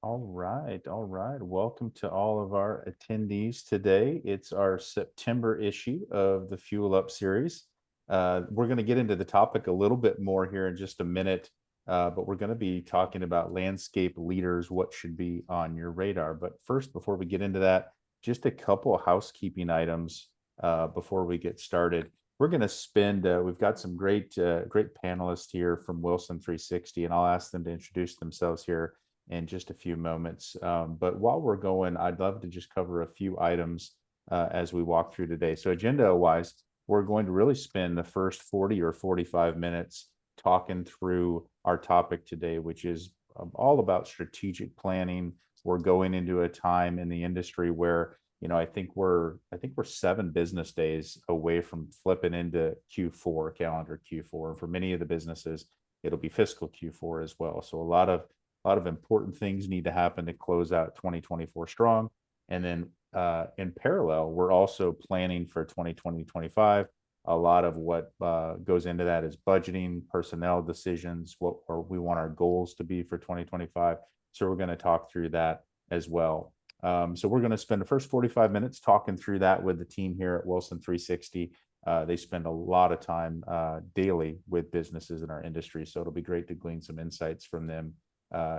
All right, all right. Welcome to all of our attendees today. It's our September issue of the Fuel Up series. We're going to get into the topic a little bit more here in just a minute, but we're going to be talking about landscape leaders, what should be on your radar. But first, before we get into that, just a couple of housekeeping items before we get started. We're going to spend, we've got some great panelists here from Wilson 360, and I'll ask them to introduce themselves here in just a few moments. But while we're going, I'd love to just cover a few items as we walk through today. So agenda-wise, we're going to really spend the first 40 or 45 minutes talking through our topic today, which is all about strategic planning. We're going into a time in the industry where I think we're 7 business days away from flipping into Q4, calendar Q4. And for many of the businesses, it'll be fiscal Q4 as well. So a lot of important things need to happen to close out 2024 strong. And then in parallel, we're also planning for 2025. A lot of what goes into that is budgeting, personnel decisions, what we want our goals to be for 2025. So we're going to talk through that as well. So we're going to spend the first 45 minutes talking through that with the team here at Wilson 360. They spend a lot of time daily with businesses in our industry. So it'll be great to glean some insights from them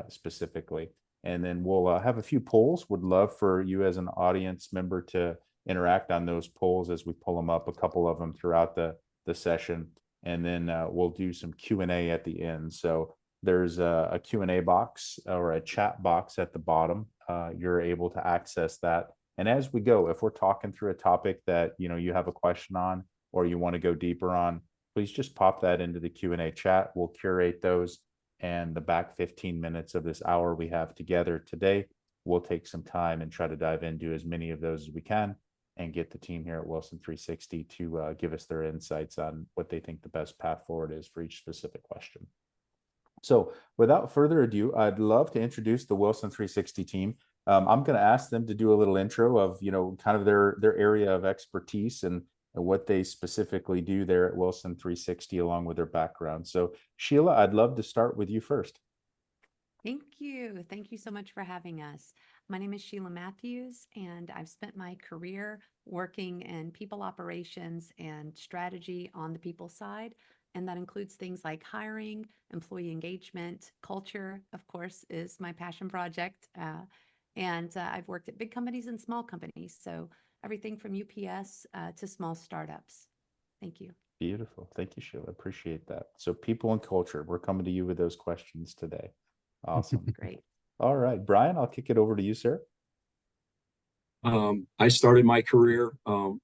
specifically. And then we'll have a few polls. Would love for you as an audience member to interact on those polls as we pull them up, a couple of them throughout the session. And then we'll do some Q&A at the end. So there's a Q&A box or a chat box at the bottom. You're able to access that. And as we go, if we're talking through a topic that you have a question on or you want to go deeper on, please just pop that into the Q&A chat. We'll curate those. And the back 15 minutes of this hour we have together today, we'll take some time and try to dive into as many of those as we can and get the team here at Wilson 360 to give us their insights on what they think the best path forward is for each specific question. So without further ado, I'd love to introduce the Wilson 360 team. I'm going to ask them to do a little intro of, kind of their area of expertise and what they specifically do there at Wilson 360 along with their background. So Sheila, I'd love to start with you first. Thank you. Thank you so much for having us. My name is Sheila Matthews, and I've spent my career working in people operations and strategy on the people side. And that includes things like hiring, employee engagement, culture, of course, is my passion project. And I've worked at big companies and small companies. So everything from UPS to small startups. Thank you. Beautiful. Thank you, Sheila. Appreciate that. So people and culture, we're coming to you with those questions today. Awesome. Great. All right, Brian, I'll kick it over to you, sir. I started my career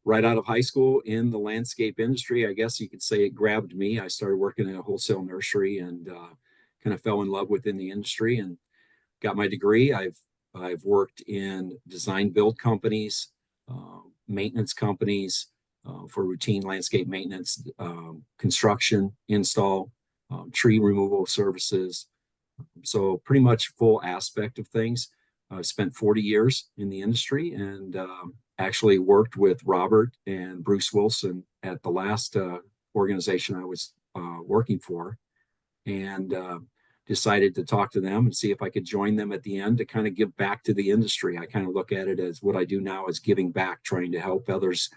right out of high school in the landscape industry. I guess you could say it grabbed me. I started working in a wholesale nursery and kind of fell in love within the industry and got my degree. I've worked in design build companies, maintenance companies for routine landscape maintenance, construction, install, tree removal services. So pretty much full aspect of things. I've spent 40 years in the industry and actually worked with Robert and Bruce Wilson at the last organization I was working for, and decided to talk to them and see if I could join them at the end to kind of give back to the industry. I kind of look at it as what I do now is giving back, trying to help others,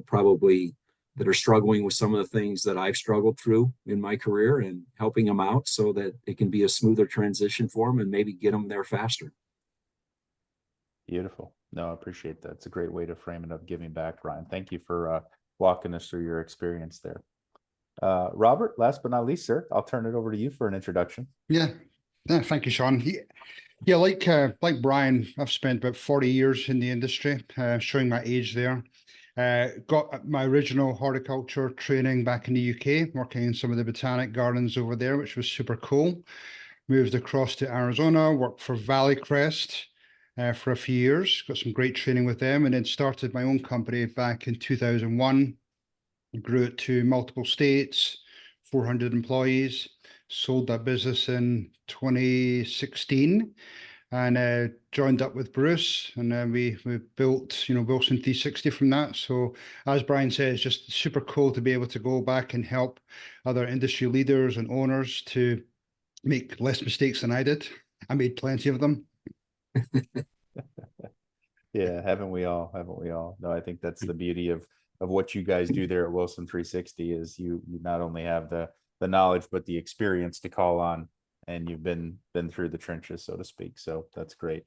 probably that are struggling with some of the things that I've struggled through in my career and helping them out so that it can be a smoother transition for them and maybe get them there faster. Beautiful. No, I appreciate that. It's a great way to frame it up, giving back, Brian. Thank you for walking us through your experience there. Robert, last but not least, sir, I'll turn it over to you for an introduction. Yeah, thank you, Shawn. Yeah, like Brian, I've spent about 40 years in the industry, showing my age there. Got my original horticulture training back in the UK, working in some of the botanic gardens over there, which was super cool. Moved across to Arizona, worked for Valley Crest for a few years, got some great training with them, and then started my own company back in 2001. Grew it to multiple states, 400 employees, sold that business in 2016. And joined up with Bruce, and then we built, Wilson 360 from that. So as Brian said, it's just super cool to be able to go back and help other industry leaders and owners to make less mistakes than I did, I made plenty of them. Yeah, haven't we all? Haven't we all? No, I think that's the beauty of what you guys do there at Wilson 360 is you not only have the knowledge but the experience to call on, and you've been through the trenches, so to speak. So that's great.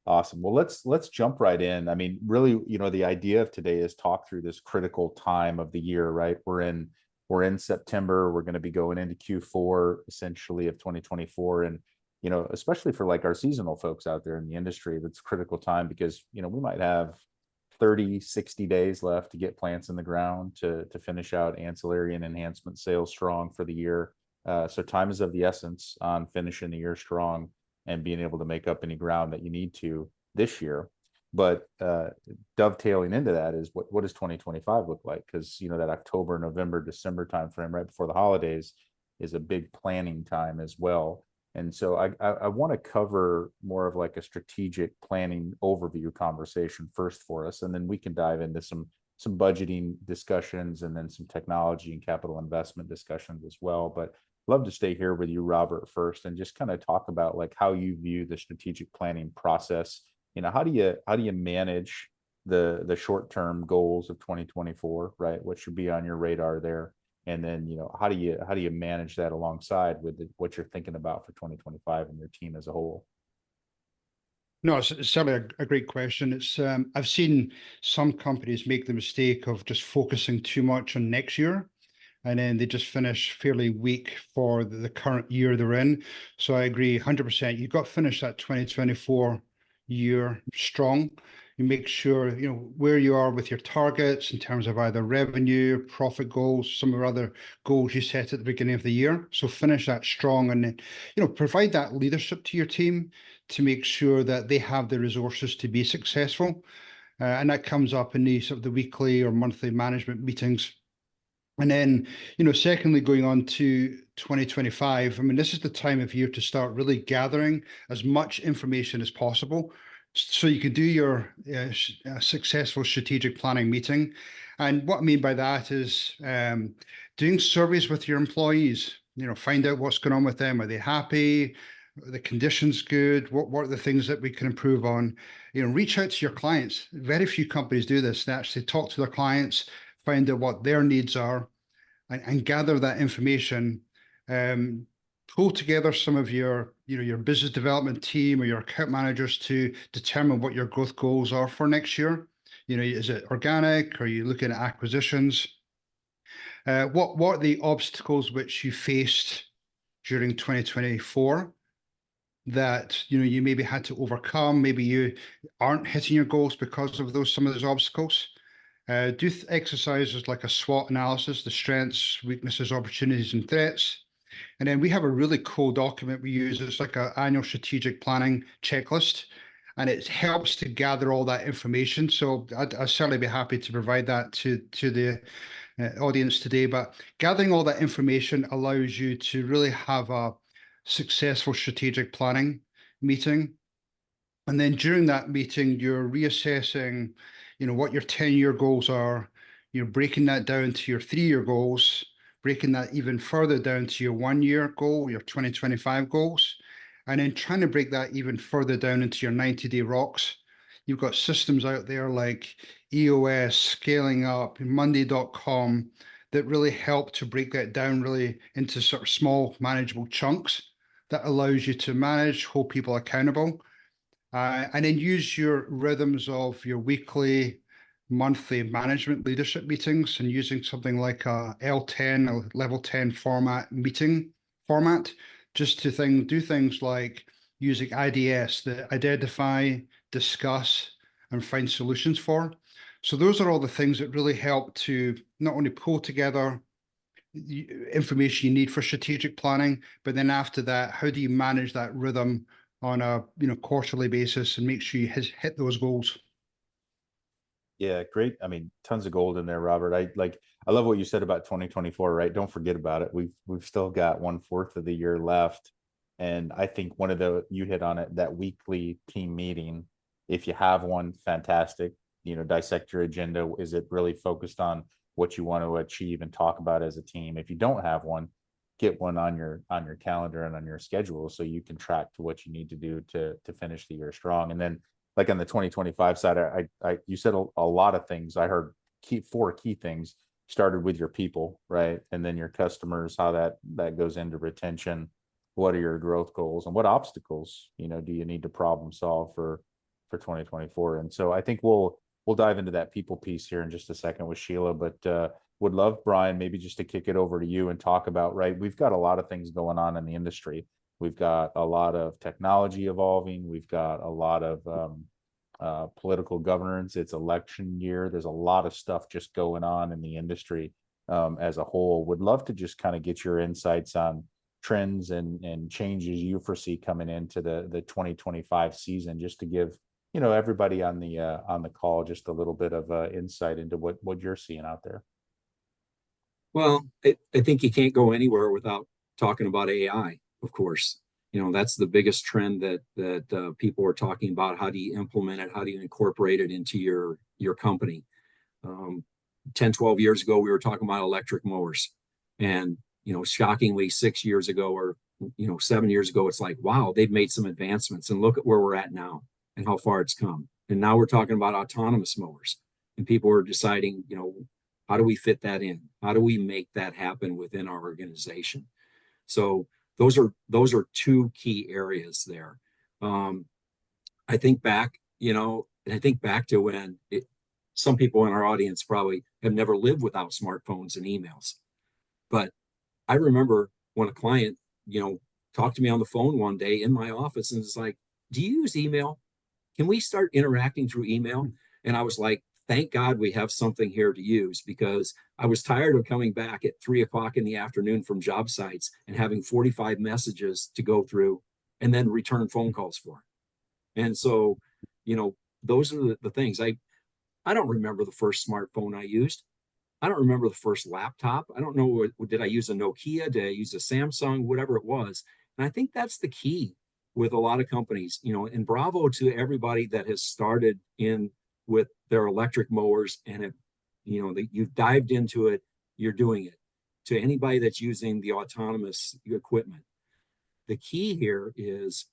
Awesome. Well, let's jump right in. I mean, really, the idea of today is talk through this critical time of the year, right? We're in September. We're going to be going into Q4 essentially of 2024, and especially for like our seasonal folks out there in the industry, that's critical time because we might have 30, 60 days left to get plants in the ground to finish out ancillary and enhancement sales strong for the year. So time is of the essence on finishing the year strong and being able to make up any ground that you need to this year. But dovetailing into that is what does 2025 look like? Because that October, November, December timeframe right before the holidays is a big planning time as well. And so I want to cover more of like a strategic planning overview conversation first for us, and then we can dive into some budgeting discussions and then some technology and capital investment discussions as well. But love to stay here with you, Robert, first, and just kind of talk about like how you view the strategic planning process. How do you manage the short-term goals of 2024, right? What should be on your radar there? And then, how do you manage that alongside with what you're thinking about for 2025 and your team as a whole? No, it's certainly a great question. It's I've seen some companies make the mistake of just focusing too much on next year, and then they just finish fairly weak for the current year they're in. So I agree 100%. You've got to finish that 2024 year strong. You make sure where you are with your targets in terms of either revenue, profit goals, some of the other goals you set at the beginning of the year. So finish that strong, and then provide that leadership to your team to make sure that they have the resources to be successful. And that comes up in the sort of the weekly or monthly management meetings. And then, secondly, going on to 2025, I mean, this is the time of year to start really gathering as much information as possible so you can do your successful strategic planning meeting. And what I mean by that is doing surveys with your employees, find out what's going on with them. Are they happy? Are the conditions good? What are the things that we can improve on? Reach out to your clients. Very few companies do this. They actually talk to their clients, find out what their needs are, and gather that information. Pull together some of your business development team or your account managers to determine what your growth goals are for next year. Is it organic? Are you looking at acquisitions? What are the obstacles which you faced during 2024 that you maybe had to overcome? Maybe you aren't hitting your goals because of some of those obstacles. Do exercises like a SWOT analysis, the strengths, weaknesses, opportunities, and threats. And then we have a really cool document we use. It's like an annual strategic planning checklist, and it helps to gather all that information. So I'd certainly be happy to provide that to the audience today. But gathering all that information allows you to really have a successful strategic planning meeting. And then during that meeting, you're reassessing, what your 10-year goals are. You're breaking that down to your 3-year goals, breaking that even further down to your 1-year goal, your 2025 goals, and then trying to break that even further down into your 90-day rocks. You've got systems out there like EOS, Scaling Up, Monday.com that really help to break that down really into sort of small, manageable chunks that allows you to manage, hold people accountable, and then use your rhythms of your weekly, monthly management leadership meetings, and using something like a L10, a level 10 meeting format, just to do things like using IDS, the identify, discuss, and find solutions for. So those are all the things that really help to not only pull together information you need for strategic planning, but then after that, how do you manage that rhythm on a quarterly basis and make sure you hit those goals? Yeah, great. I mean, tons of gold in there, Robert. I love what you said about 2024, right? Don't forget about it. We've still got 1/4 of the year left. And I think you hit on it, that weekly team meeting. If you have one, fantastic. Dissect your agenda. Is it really focused on what you want to achieve and talk about as a team? If you don't have one, get one on your calendar and on your schedule, so you can track to what you need to do to finish the year strong. And then, like on the 2025 side, you said a lot of things. I heard four key things. Started with your people, right? And then your customers, how that goes into retention. What are your growth goals, and what obstacles, do you need to problem solve for 2024? And so I think we'll dive into that people piece here in just a second with Sheila, but would love, Brian, maybe just to kick it over to you and talk about, right, we've got a lot of things going on in the industry. We've got a lot of technology evolving. We've got a lot of political governance. It's election year. There's a lot of stuff just going on in the industry as a whole. Would love to just kind of get your insights on trends and changes you foresee coming into the 2025 season, just to give everybody on the call just a little bit of insight into what you're seeing out there. Well, I think you can't go anywhere without talking about AI, of course. That's the biggest trend that people are talking about. How do you implement it? How do you incorporate it into your company? 10, 12 years ago, we were talking about electric mowers. And, shockingly, 6 years ago or, 7 years ago, it's like, wow, they've made some advancements, and look at where we're at now and how far it's come. And now we're talking about autonomous mowers, and people are deciding, how do we fit that in? How do we make that happen within our organization? So those are two key areas there. I think back, to when some people in our audience probably have never lived without smartphones and emails. But I remember when a client, talked to me on the phone one day in my office and was like, "Do you use email? Can we start interacting through email?" And I was like, thank God we have something here to use, because I was tired of coming back at 3 o'clock in the afternoon from job sites and having 45 messages to go through and then return phone calls for. And so, those are the things. I don't remember the first smartphone I used. I don't remember the first laptop. I don't know, did I use a Nokia? Did I use a Samsung? Whatever it was. And I think that's the key with a lot of companies, and bravo to everybody that has started in with their electric mowers and you've dived into it, you're doing it. To anybody that's using the autonomous equipment, the key here is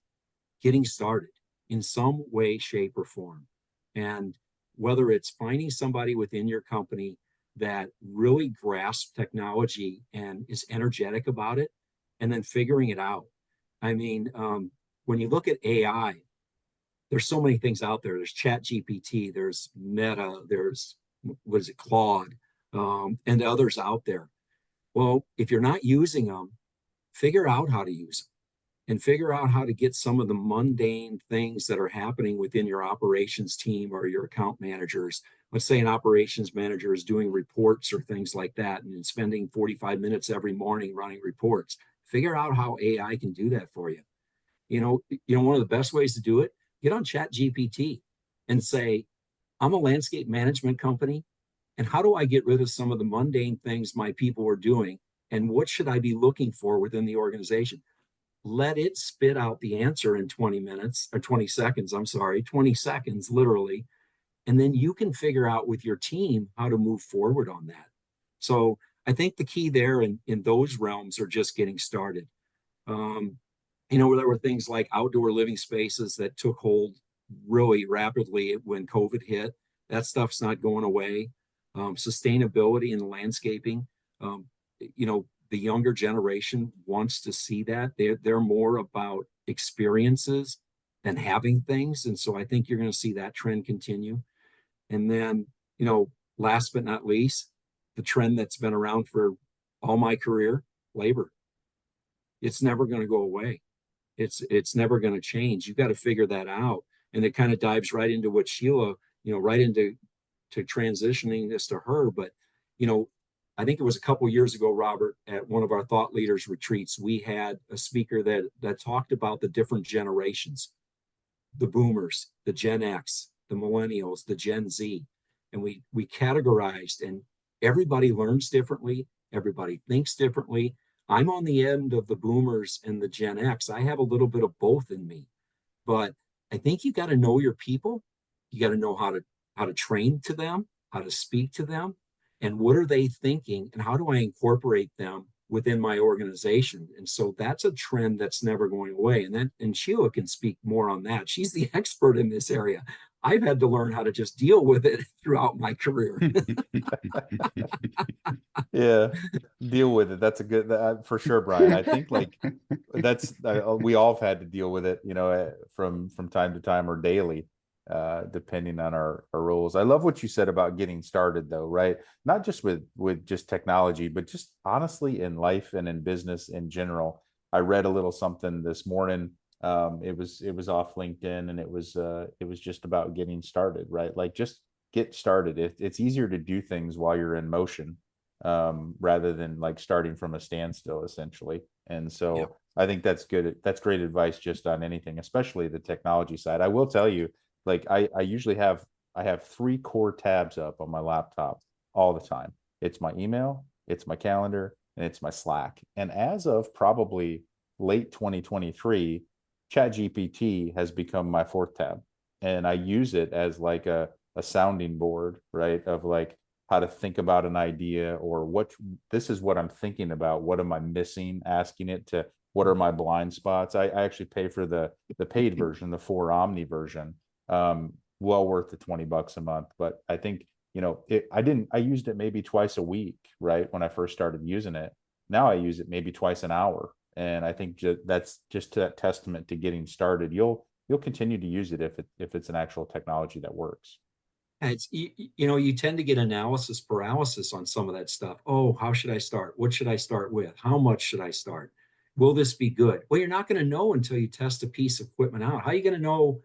getting started in some way, shape, or form. And whether it's finding somebody within your company that really grasps technology and is energetic about it, and then figuring it out. I mean, when you look at AI, there's so many things out there. There's Chat GPT, there's Meta, there's, Claude, and others out there. Well, if you're not using them, figure out how to use them and figure out how to get some of the mundane things that are happening within your operations team or your account managers. Let's say an operations manager is doing reports or things like that and spending 45 minutes every morning running reports. Figure out how AI can do that for you. One of the best ways to do it, get on Chat GPT and say, I'm a landscape management company, and how do I get rid of some of the mundane things my people are doing, and what should I be looking for within the organization? Let it spit out the answer in 20 seconds, 20 seconds, literally. And then you can figure out with your team how to move forward on that. So I think the key there in those realms are just getting started. There were things like outdoor living spaces that took hold really rapidly when COVID hit. That stuff's not going away. Sustainability in landscaping, the younger generation wants to see that. They're more about experiences than having things. And so I think you're going to see that trend continue. And then, last but not least, the trend that's been around for all my career, labor. It's never going to go away. It's never going to change. You've got to figure that out. And it kind of dives right into what Sheila, right into transitioning this to her. But, I think it was a couple of years ago, Robert, at one of our thought leaders retreats, we had a speaker that talked about the different generations, the boomers, the Gen X, the millennials, the Gen Z. And we categorized, and everybody learns differently. Everybody thinks differently. I'm on the end of the boomers and the Gen X. I have a little bit of both in me, but I think you got to know your people. You got to know how to train to them, how to speak to them, and what are they thinking, and how do I incorporate them within my organization. And so that's a trend that's never going away. And Sheila can speak more on that. She's the expert in this area. I've had to learn how to just deal with it throughout my career. Yeah, deal with it. That's a good for sure, Brian. I think like that's we all have had to deal with it, from time to time or daily, depending on our roles. I love what you said about getting started, though, right? Not just with just technology, but just honestly in life and in business in general. I read a little something this morning. It was off LinkedIn, and it was just about getting started, right? Like just get started. It's easier to do things while you're in motion, rather than like starting from a standstill, essentially. And so Yeah. I think that's good. That's great advice just on anything, especially the technology side. I will tell you, like I usually I have 3 core tabs up on my laptop all the time. It's my email, it's my calendar, and it's my Slack. And as of probably late 2023, ChatGPT has become my 4th tab. And I use it as like a sounding board, right? Of like how to think about an idea, or this is what I'm thinking about. What am I missing? Asking it to, what are my blind spots? I actually pay for the paid version, the 4 Omni version. Well worth the $20 a month. But I think, I used it maybe twice a week, right? When I first started using it. Now I use it maybe twice an hour. And I think that's just a testament to getting started. You'll continue to use it if it's an actual technology that works. It's you tend to get analysis paralysis on some of that stuff. Oh, how should I start? What should I start with? How much should I start? Will this be good? Well, you're not going to know until you test a piece of equipment out. How are you going to know,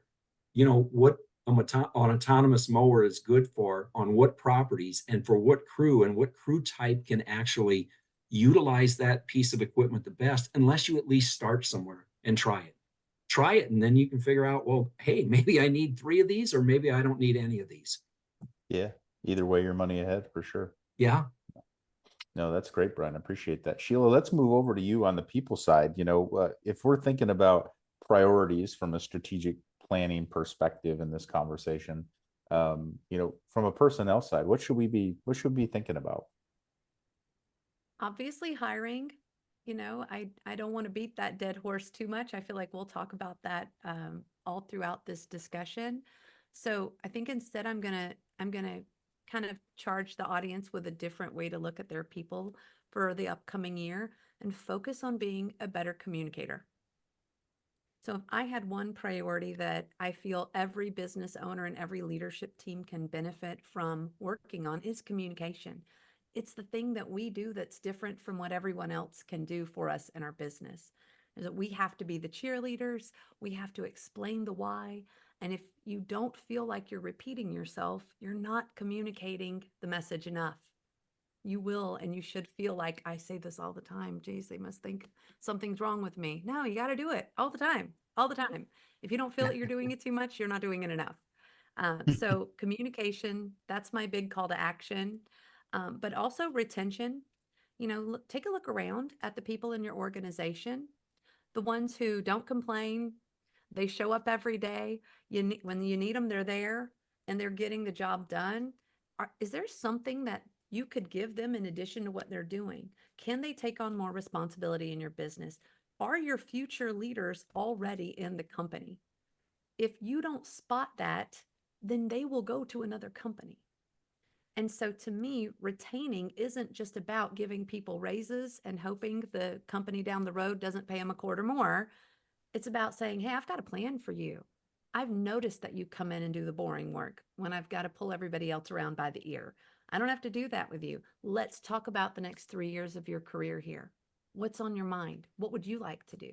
what an autonomous mower is good for, on what properties and for what crew, and what crew type can actually utilize that piece of equipment the best, unless you at least start somewhere and try it, and then you can figure out, well, hey, maybe I need 3 of these, or maybe I don't need any of these. Yeah. Either way, you're money ahead for sure. Yeah. No, that's great, Brian. I appreciate that. Sheila, let's move over to you on the people side. If we're thinking about priorities from a strategic planning perspective in this conversation, from a personnel side, what should we be thinking about? Obviously, hiring. I don't want to beat that dead horse too much. I feel like we'll talk about that all throughout this discussion. So I think instead I'm gonna kind of charge the audience with a different way to look at their people for the upcoming year, and focus on being a better communicator. So if I had one priority that I feel every business owner and every leadership team can benefit from working on, is communication. It's the thing that we do that's different from what everyone else can do for us in our business. Is that we have to be the cheerleaders, we have to explain the why. And if you don't feel like you're repeating yourself, you're not communicating the message enough. You will, and you should feel like, I say this all the time, geez, they must think something's wrong with me. No, you got to do it all the time, all the time. If you don't feel that you're doing it too much, you're not doing it enough. So communication, that's my big call to action. But also retention. Take a look around at the people in your organization, the ones who don't complain, they show up every day. When you need them, they're there and they're getting the job done. Is there something that you could give them in addition to what they're doing? Can they take on more responsibility in your business? Are your future leaders already in the company? If you don't spot that, then they will go to another company. And so to me, retaining isn't just about giving people raises and hoping the company down the road doesn't pay them a quarter more. It's about saying, hey, I've got a plan for you. I've noticed that you come in and do the boring work when I've got to pull everybody else around by the ear. I don't have to do that with you. Let's talk about the next 3 years of your career here. What's on your mind? What would you like to do?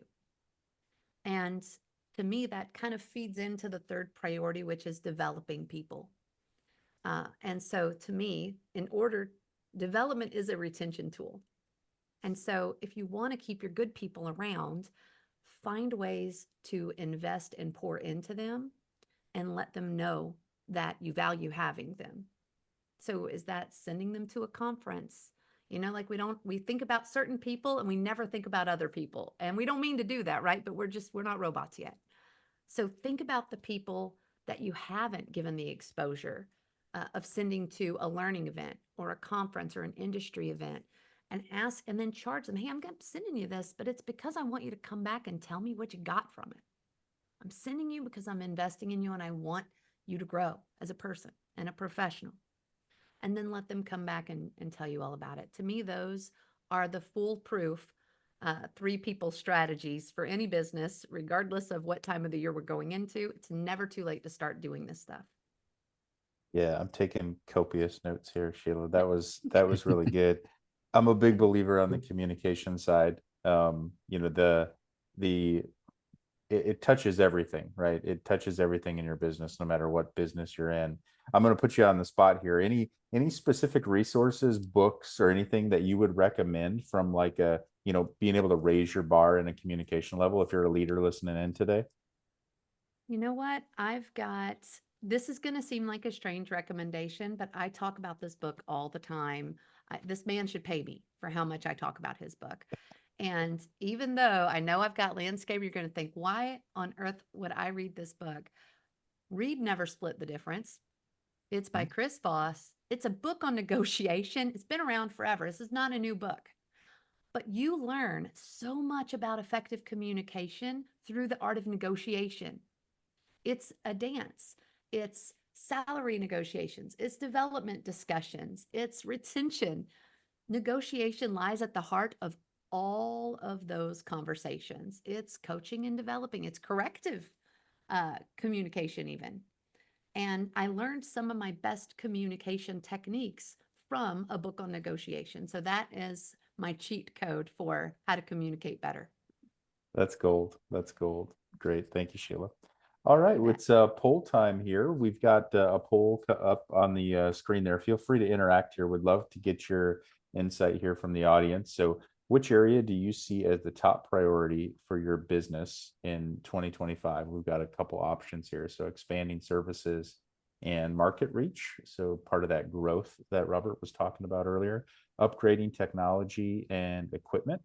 And to me, that kind of feeds into the third priority, which is developing people. And so to me, development is a retention tool. And so if you want to keep your good people around, find ways to invest and pour into them and let them know that you value having them. So is that sending them to a conference? Like we think about certain people and we never think about other people. And we don't mean to do that, right? But we're not robots yet. So think about the people that you haven't given the exposure of sending to a learning event or a conference or an industry event, and ask, and then charge them. Hey, I'm sending you this, but it's because I want you to come back and tell me what you got from it. I'm sending you because I'm investing in you and I want you to grow as a person and a professional. And then let them come back and tell you all about it. To me, those are the foolproof 3 people strategies for any business, regardless of what time of the year we're going into. It's never too late to start doing this stuff. Yeah, I'm taking copious notes here, Sheila. That was really good. I'm a big believer on the communication side. You know, it touches everything, right? It touches everything in your business, no matter what business you're in. I'm going to put you on the spot here. Any specific resources, books, or anything that you would recommend from like a, you know, being able to raise your bar in a communication level if you're a leader listening in today? You know what? This is going to seem like a strange recommendation, but I talk about this book all the time. This man should pay me for how much I talk about his book. And even though I know I've got landscape, you're going to think, why on earth would I read this book? Read Never Split the Difference. It's by Chris Voss. It's a book on negotiation. It's been around forever. This is not a new book. But you learn so much about effective communication through the art of negotiation. It's a dance. It's salary negotiations. It's development discussions. It's retention. Negotiation lies at the heart of all of those conversations. It's coaching and developing. It's corrective communication even. And I learned some of my best communication techniques from a book on negotiation. So that is my cheat code for how to communicate better. That's gold. That's gold. Great. Thank you, Sheila. All right, it's poll time here. We've got a poll up on the screen there. Feel free to interact here. Would love to get your insight here from the audience. So which area do you see as the top priority for your business in 2025? We've got a couple options here. So expanding services and market reach. So part of that growth that Robert was talking about earlier, upgrading technology and equipment,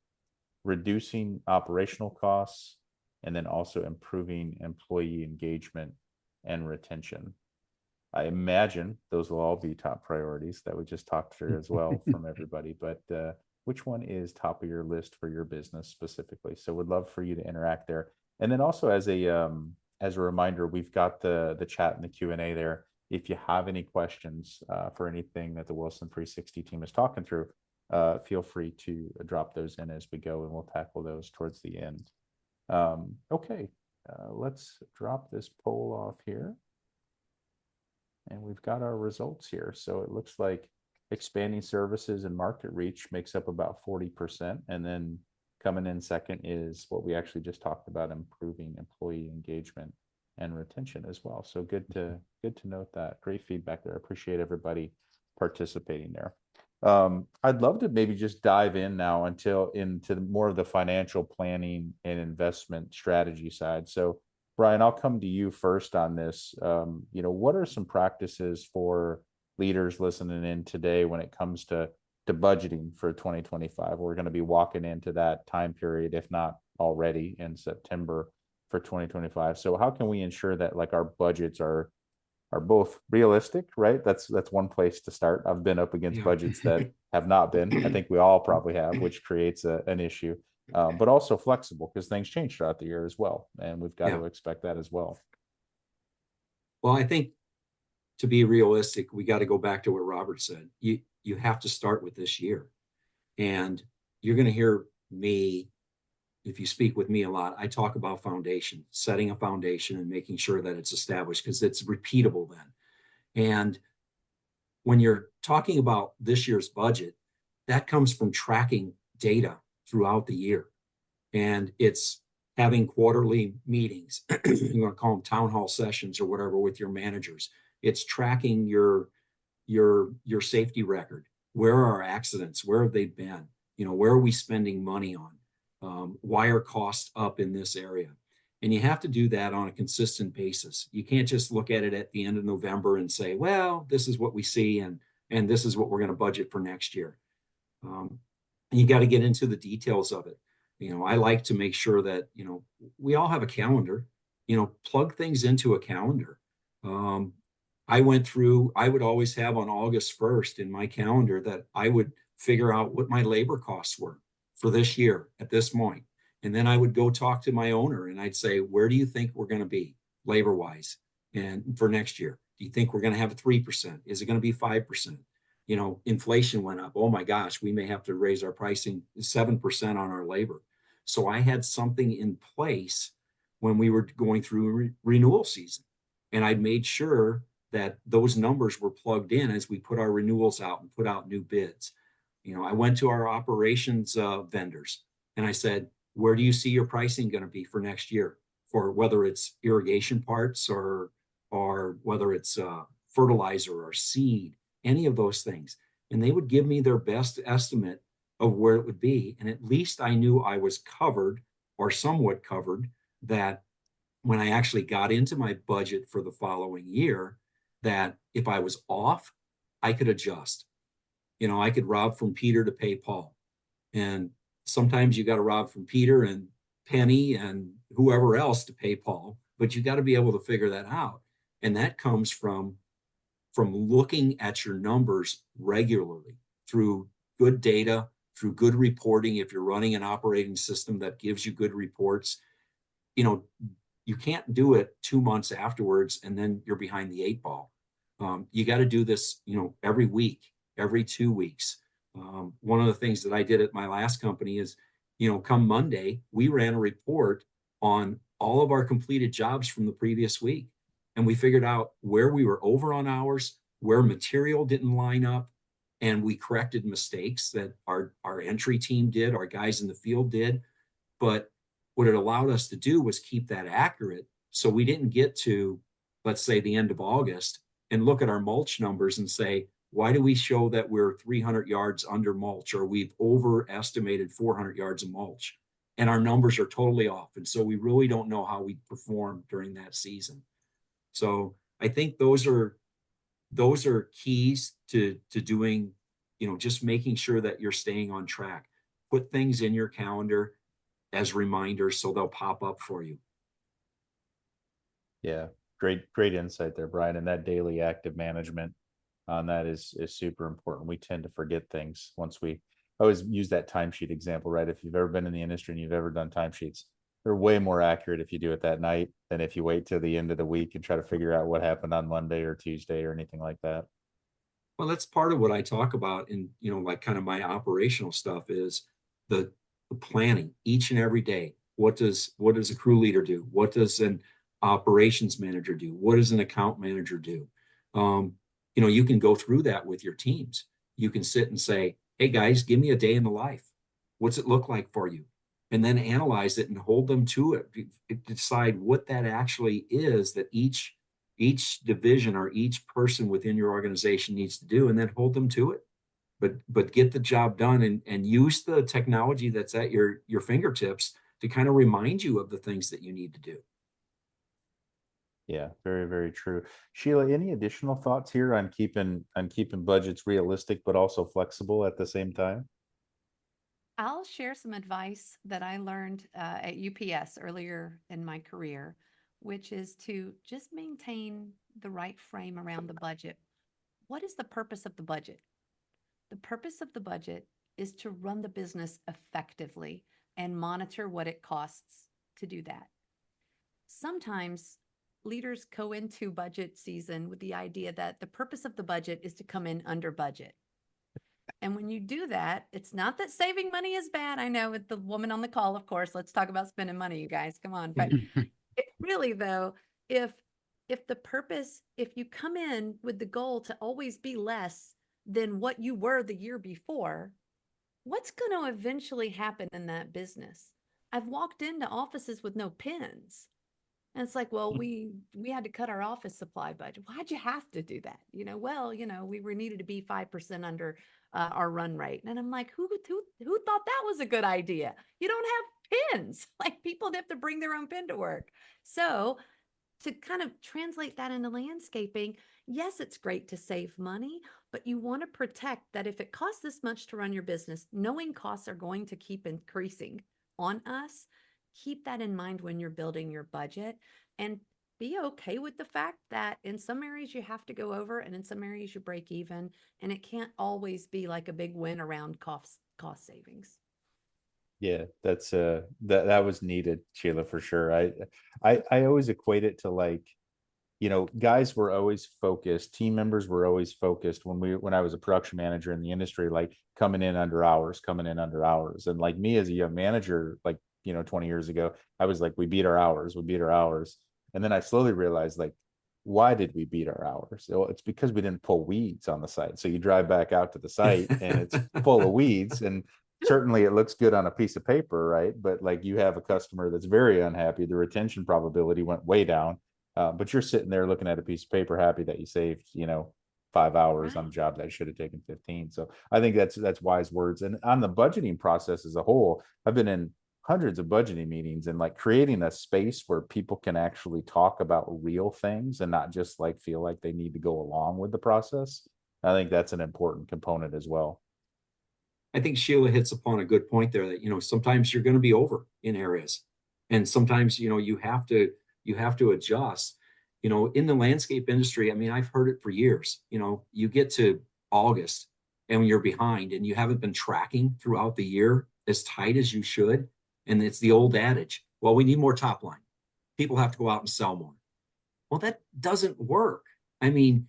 reducing operational costs, and then also improving employee engagement and retention. I imagine those will all be top priorities that we just talked through as well from everybody, but which one is top of your list for your business specifically? So would love for you to interact there. And then also as a reminder, we've got the chat and the Q&A there. If you have any questions for anything that the Wilson 360 team is talking through, feel free to drop those in as we go, and we'll tackle those towards the end. Okay, let's drop this poll off here. And we've got our results here. So it looks like expanding services and market reach makes up about 40%. And then coming in second is what we actually just talked about, improving employee engagement and retention as well. So good to note that. Great feedback there. I appreciate everybody participating there. I'd love to maybe just dive in now into more of the financial planning and investment strategy side. So Brian, I'll come to you first on this. You know, what are some practices for leaders listening in today when it comes to budgeting for 2025? We're going to be walking into that time period, if not already in September for 2025. So how can we ensure that like our budgets are both realistic, right? That's one place to start. I've been up against budgets that have not been. I think we all probably have, which creates an issue. But also flexible because things change throughout the year as well. And we've got to expect that as well. Well, I think to be realistic, we got to go back to what Robert said. You have to start with this year. And you're going to hear me, if you speak with me a lot, I talk about foundation, setting a foundation and making sure that it's established because it's repeatable then. And when you're talking about this year's budget, that comes from tracking data throughout the year. And it's having quarterly meetings, you're going to call them town hall sessions or whatever with your managers. It's tracking your safety record. Where are our accidents? Where have they been? You know, where are we spending money on? Why are costs up in this area? And you have to do that on a consistent basis. You can't just look at it at the end of November and say, well, this is what we see and this is what we're going to budget for next year. And you got to get into the details of it. You know, I like to make sure that, you know, we all have a calendar, you know, plug things into a calendar. I would always have on August 1st in my calendar that I would figure out what my labor costs were for this year at this point. And then I would go talk to my owner and I'd say, where do you think we're going to be labor wise? And for next year, do you think we're going to have a 3%? Is it going to be 5%? You know, inflation went up. Oh my gosh, we may have to raise our pricing 7% on our labor. So I had something in place when we were going through renewal season. And I'd made sure that those numbers were plugged in as we put our renewals out and put out new bids. You know, I went to our operations vendors and I said, where do you see your pricing going to be for next year, for whether it's irrigation parts or whether it's fertilizer or seed, any of those things? And they would give me their best estimate of where it would be. And at least I knew I was covered or somewhat covered, that when I actually got into my budget for the following year, that if I was off, I could adjust. You know, I could rob from Peter to pay Paul. And sometimes you got to rob from Peter and Penny and whoever else to pay Paul, but you got to be able to figure that out. And that comes from looking at your numbers regularly through good data, through good reporting. If you're running an operating system that gives you good reports, you know, you can't do it 2 months afterwards and then you're behind the 8 ball. You got to do this, you know, every week, every 2 weeks. One of the things that I did at my last company is, you know, come Monday, we ran a report on all of our completed jobs from the previous week. And we figured out where we were over on hours, where material didn't line up, and we corrected mistakes that our entry team did, our guys in the field did. But what it allowed us to do was keep that accurate. So we didn't get to, let's say, the end of August and look at our mulch numbers and say, why do we show that we're 300 yards under mulch, or we've overestimated 400 yards of mulch, and our numbers are totally off? And so we really don't know how we performed during that season. So I think those are keys to doing, you know, just making sure that you're staying on track. Put things in your calendar as reminders so they'll pop up for you. Yeah, great insight there, Brian. And that daily active management on that is super important. We tend to forget things once I always use that timesheet example, right? If you've ever been in the industry and you've ever done timesheets, they're way more accurate if you do it that night than if you wait till the end of the week and try to figure out what happened on Monday or Tuesday or anything like that. Well, that's part of what I talk about in, you know, like kind of my operational stuff is the planning each and every day. What does a crew leader do? What does an operations manager do? What does an account manager do? You know, you can go through that with your teams. You can sit and say, hey guys, give me a day in the life. What's it look like for you? And then analyze it and hold them to it. Decide what that actually is that each division or each person within your organization needs to do, and then hold them to it. But get the job done and use the technology that's at your fingertips to kind of remind you of the things that you need to do. Yeah, very true. Sheila, any additional thoughts here on keeping budgets realistic but also flexible at the same time? I'll share some advice that I learned at UPS earlier in my career, which is to just maintain the right frame around the budget. What is the purpose of the budget? The purpose of the budget is to run the business effectively and monitor what it costs to do that. Sometimes leaders go into budget season with the idea that the purpose of the budget is to come in under budget. And when you do that, it's not that saving money is bad. I know with the woman on the call, of course, let's talk about spending money, you guys, come on. But it really though, if you come in with the goal to always be less than what you were the year before, what's going to eventually happen in that business? I've walked into offices with no pens. And it's like, well, we had to cut our office supply budget. Why'd you have to do that? You know, well, you know, we were needed to be 5% under our run rate. And I'm like, who thought that was a good idea? You don't have pens. Like people have to bring their own pen to work. So to kind of translate that into landscaping, yes, it's great to save money, but you want to protect that if it costs this much to run your business, knowing costs are going to keep increasing on us, keep that in mind when you're building your budget. And be okay with the fact that in some areas you have to go over and in some areas you break even, and it can't always be like a big win around cost savings. Yeah, that's that was needed, Sheila, for sure. I always equate it to like, guys were always focused, team members were always focused when I was a production manager in the industry, like coming in under hours. And like me as a young manager, like, 20 years ago, I was like, we beat our hours, we beat our hours. And then I slowly realized, like, why did we beat our hours? Well, it's because we didn't pull weeds on the site. So you drive back out to the site and it's full of weeds, and certainly it looks good on a piece of paper, right? But like, you have a customer that's very unhappy, the retention probability went way down. But you're sitting there looking at a piece of paper, happy that you saved, 5 hours on a Right. job that should have taken 15. So I think that's wise words. And on the budgeting process as a whole, I've been in hundreds of budgeting meetings, and like creating a space where people can actually talk about real things and not just like feel like they need to go along with the process. I think that's an important component as well. I think Sheila hits upon a good point there that, sometimes you're going to be over in areas. And sometimes, you have to adjust. In the landscape industry, I mean, I've heard it for years. You get to August and you're behind and you haven't been tracking throughout the year as tight as you should. And it's the old adage, well, we need more top line. People have to go out and sell more. Well, that doesn't work. I mean,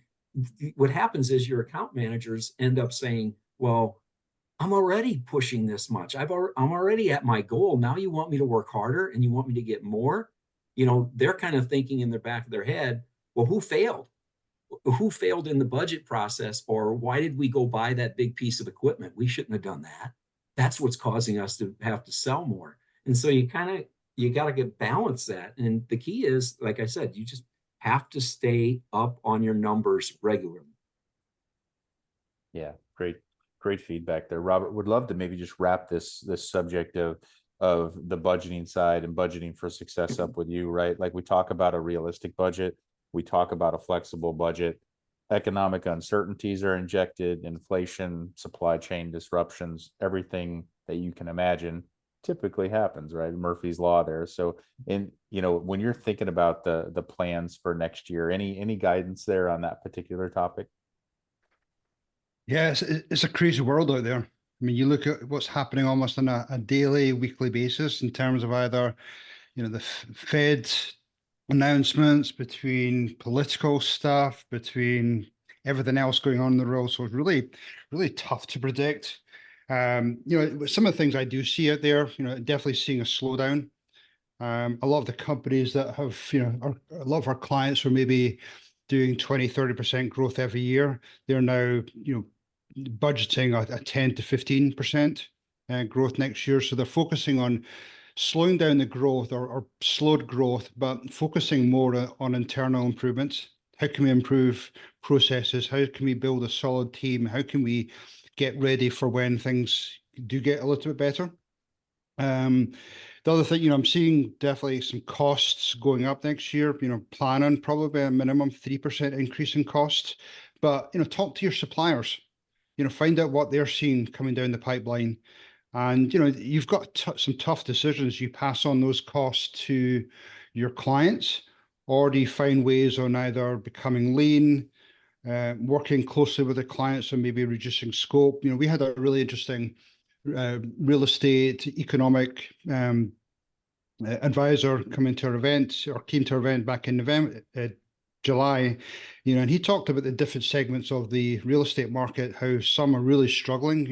what happens is your account managers end up saying, well, I'm already pushing this much. I'm already at my goal. Now you want me to work harder and you want me to get more. They're kind of thinking in the back of their head, well, who failed? Who failed in the budget process? Or why did we go buy that big piece of equipment? We shouldn't have done that. That's what's causing us to have to sell more. And so you got to get balance that. And the key is, like I said, you just have to stay up on your numbers regularly. Yeah, great feedback there, Robert. Would love to maybe just wrap this subject of the budgeting side and budgeting for success up with you, right? Like, we talk about a realistic budget, we talk about a flexible budget. Economic uncertainties are injected, inflation, supply chain disruptions, everything that you can imagine typically happens, right? Murphy's law there. So, when you're thinking about the plans for next year, any guidance there on that particular topic? Yeah, it's a crazy world out there. I mean, you look at what's happening almost on a daily, weekly basis in terms of either, the Fed announcements, between political stuff, between everything else going on in the world. So it's really, really tough to predict. Some of the things I do see out there, definitely seeing a slowdown. A lot of the companies that have, a lot of our clients who are maybe doing 20-30% growth every year, they're now, budgeting a 10 to 15% growth next year. So they're focusing on slowing down the growth or slowed growth, but focusing more on internal improvements. How can we improve processes? How can we build a solid team? How can we get ready for when things do get a little bit better? The other thing, I'm seeing definitely some costs going up next year, planning probably a minimum 3% increase in costs. But, talk to your suppliers, find out what they're seeing coming down the pipeline. And, you've got some tough decisions. You pass on those costs to your clients, or do you find ways on either becoming lean, working closely with the clients and maybe reducing scope? We had a really interesting real estate economic advisor come into our event or came to our event back in November, July, and he talked about the different segments of the real estate market, how some are really struggling.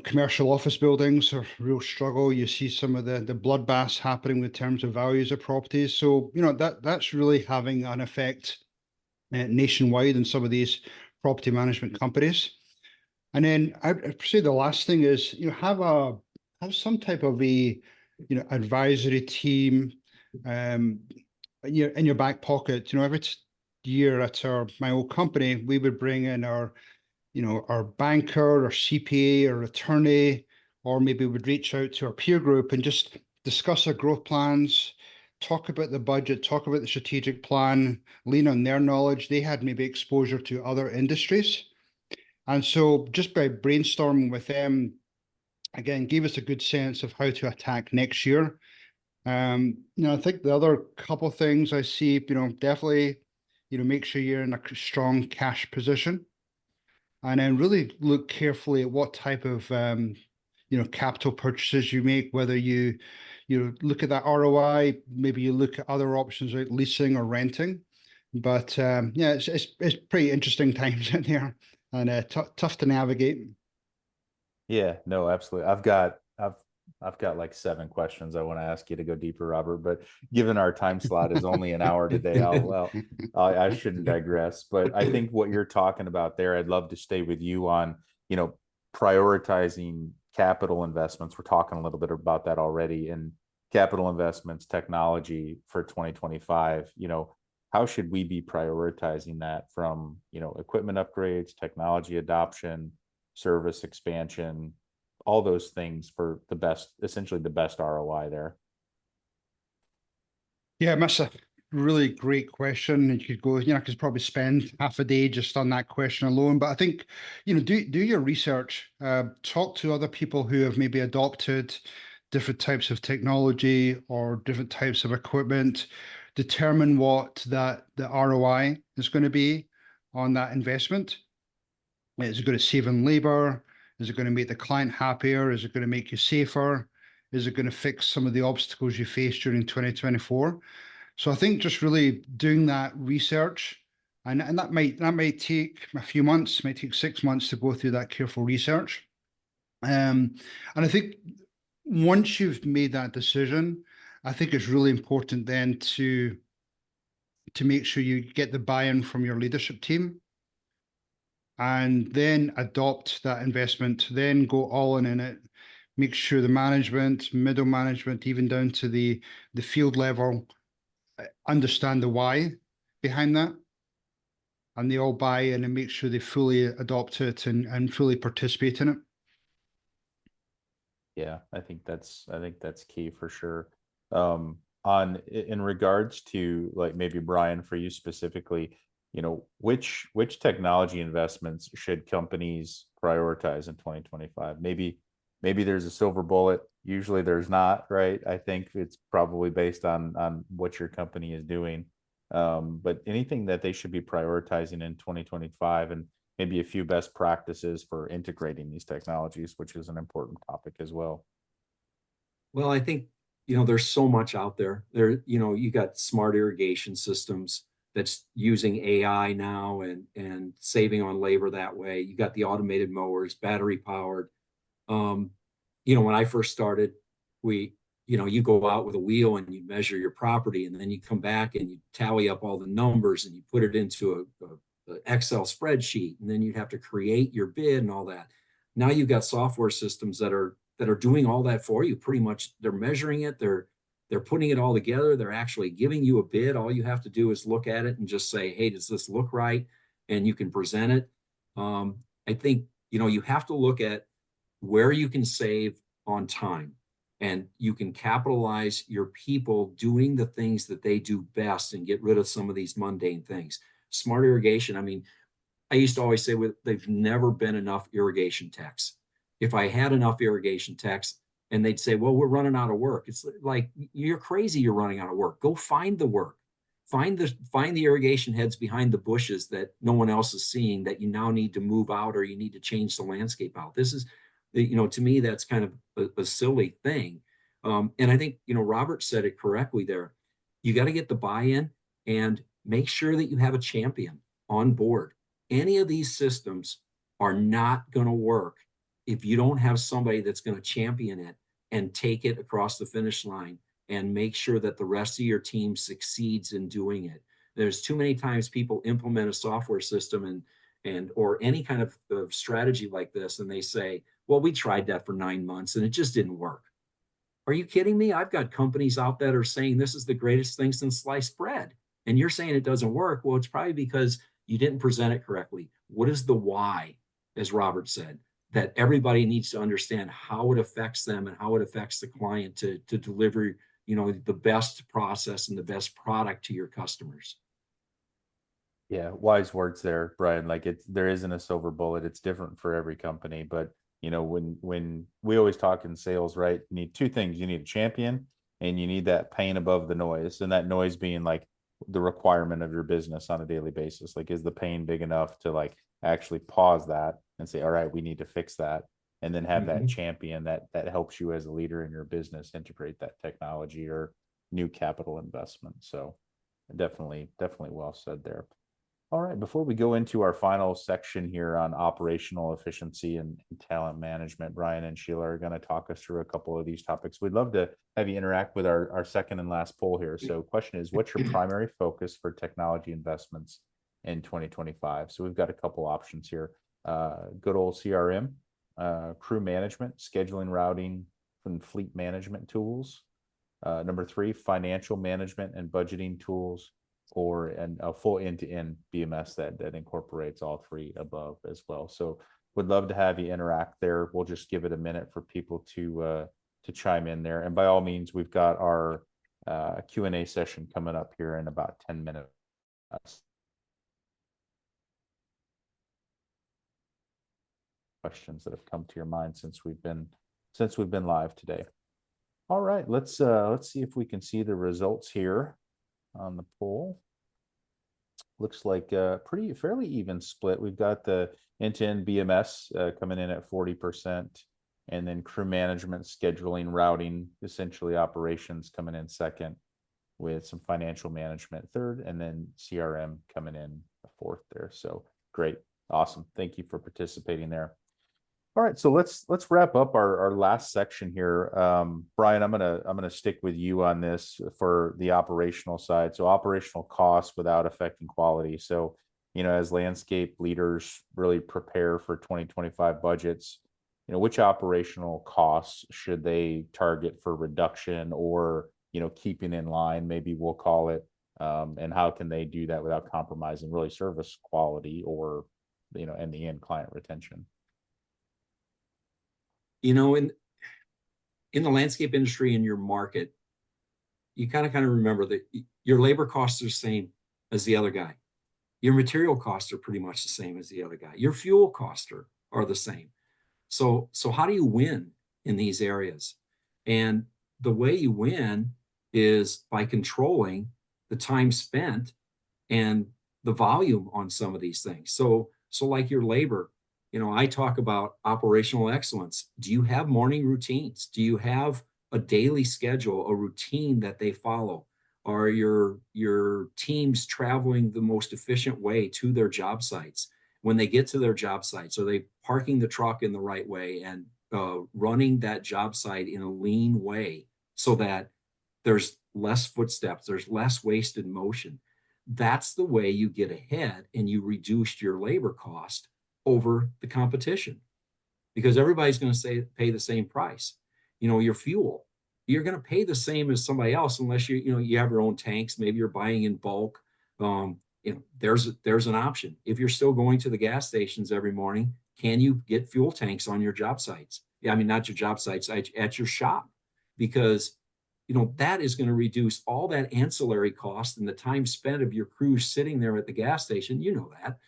Commercial office buildings are a real struggle. You see some of the bloodbaths happening in terms of values of properties. So, that's really having an effect nationwide in some of these property management companies. And then I'd say the last thing is, have some type of a, advisory team, in your back pocket. Every year at my old company, we would bring in our banker or CPA or attorney, or maybe we'd reach out to our peer group and just discuss our growth plans, talk about the budget, talk about the strategic plan, lean on their knowledge. They had maybe exposure to other industries. And so just by brainstorming with them, again, gave us a good sense of how to attack next year. I think the other couple things I see, definitely, make sure you're in a strong cash position, and then really look carefully at what type of capital purchases you make, whether you look at that ROI, maybe you look at other options like leasing or renting. But yeah, it's pretty interesting times in there, and tough to navigate. Yeah, no, absolutely. I've got like 7 questions I want to ask you to go deeper, Robert. But given our time slot is only an hour today, I shouldn't digress. But I think what you're talking about there, I'd love to stay with you on, prioritizing capital investments. We're talking a little bit about that already, and capital investments, technology for 2025. How should we be prioritizing that from, equipment upgrades, technology adoption, service expansion, all those things for essentially the best ROI there? Yeah, that's a really great question. And you could go, I could probably spend half a day just on that question alone. But I think, do your research, talk to other people who have maybe adopted different types of technology or different types of equipment, determine what the ROI is going to be on that investment. Is it going to save in labor? Is it going to make the client happier? Is it going to make you safer? Is it going to fix some of the obstacles you faced during 2024? So I think just really doing that research, and that might take a few months, might take 6 months to go through that careful research. And I think once you've made that decision, I think it's really important then to make sure you get the buy-in from your leadership team, and then adopt that investment, then go all in it, make sure the management, middle management, even down to the field level, understand the why behind that, and they all buy in and make sure they fully adopt it and fully participate in it. Yeah, I think that's key for sure. In regards to, like, maybe Brian, for you specifically, which technology investments should companies prioritize in 2025? Maybe there's a silver bullet. Usually there's not, right? I think it's probably based on what your company is doing. But anything that they should be prioritizing in 2025, and maybe a few best practices for integrating these technologies, which is an important topic as well. Well, I think, there's so much out there. You got smart irrigation systems that's using AI now and saving on labor that way. You got the automated mowers, battery powered. When I first started, you go out with a wheel and you measure your property, and then you come back and you tally up all the numbers and you put it into a Excel spreadsheet, and then you'd have to create your bid and all that. Now you've got software systems that are doing all that for you. Pretty much, they're measuring it, they're putting it all together, they're actually giving you a bid. All you have to do is look at it and just say, hey, does this look right? And you can present it. I think you have to look at where you can save on time, and you can capitalize your people doing the things that they do best and get rid of some of these mundane things. Smart irrigation, I mean, I used to always say, they've never been enough irrigation techs. If I had enough irrigation techs, and they'd say, well, we're running out of work. It's like, you're crazy, you're running out of work. Go find the work. Find the irrigation heads behind the bushes that no one else is seeing, that you now need to move out, or you need to change the landscape out. This is, to me, that's kind of a silly thing. And I think, Robert said it correctly there. You got to get the buy-in and make sure that you have a champion on board. Any of these systems are not going to work if you don't have somebody that's going to champion it and take it across the finish line and make sure that the rest of your team succeeds in doing it. There's too many times people implement a software system or any kind of strategy like this, and they say, well, we tried that for 9 months and it just didn't work. Are you kidding me? I've got companies out that are saying this is the greatest thing since sliced bread, and you're saying it doesn't work. Well, it's probably because you didn't present it correctly. What is the why, as Robert said, that everybody needs to understand how it affects them and how it affects the client to deliver, the best process and the best product to your customers. Yeah, wise words there, Brian. Like, there isn't a silver bullet. It's different for every company. But when we always talk in sales, right? You need two things. You need a champion and you need that pain above the noise, and that noise being like the requirement of your business on a daily basis. Like, is the pain big enough to like actually pause that and say, all right, we need to fix that, and then have that champion that helps you as a leader in your business integrate that technology or new capital investment. So definitely well said there. All right, before we go into our final section here on operational efficiency and talent management, Brian and Sheila are going to talk us through a couple of these topics. We'd love to have you interact with our second and last poll here. So question is, what's your primary focus for technology investments in 2025? So we've got a couple options here. Good old CRM, crew management, scheduling, routing, and fleet management tools. Number 3, financial management and budgeting tools, or a full end-to-end BMS that incorporates all 3 above as well. So would love to have you interact there. We'll just give it a minute for people to chime in there. And by all means, we've got our Q&A session coming up here in about 10 minutes. Questions that have come to your mind since we've been live today. All right, let's see if we can see the results here on the poll. Looks like fairly even split. We've got the end-to-end BMS coming in at 40%, and then crew management, scheduling, routing, essentially operations coming in second, with some financial management third, and then CRM coming in fourth there. So great, awesome. Thank you for participating there. All right, so let's wrap up our last section here. Brian, I'm gonna stick with you on this for the operational side. So operational costs without affecting quality. So, as landscape leaders really prepare for 2025 budgets, which operational costs should they target for reduction or keeping in line, maybe we'll call it, and how can they do that without compromising really service quality or in the end client retention? In the landscape industry, in your market, you kind of remember that your labor costs are the same as the other guy. Your material costs are pretty much the same as the other guy. Your fuel costs are the same. So how do you win in these areas? And the way you win is by controlling the time spent and the volume on some of these things. So like your labor, I talk about operational excellence. Do you have morning routines? Do you have a daily schedule, a routine that they follow? Are your teams traveling the most efficient way to their job sites? When they get to their job sites, are they parking the truck in the right way and running that job site in a lean way so that there's less footsteps, there's less wasted motion? That's the way you get ahead and you reduce your labor cost over the competition, because everybody's going to pay the same price. Your fuel, you're going to pay the same as somebody else unless you have your own tanks. Maybe you're buying in bulk. There's an option. If you're still going to the gas stations every morning, can you get fuel tanks on your job sites? Yeah, I mean, not your job sites, at your shop, because that is going to reduce all that ancillary cost and the time spent of your crew sitting there at the gas station. That.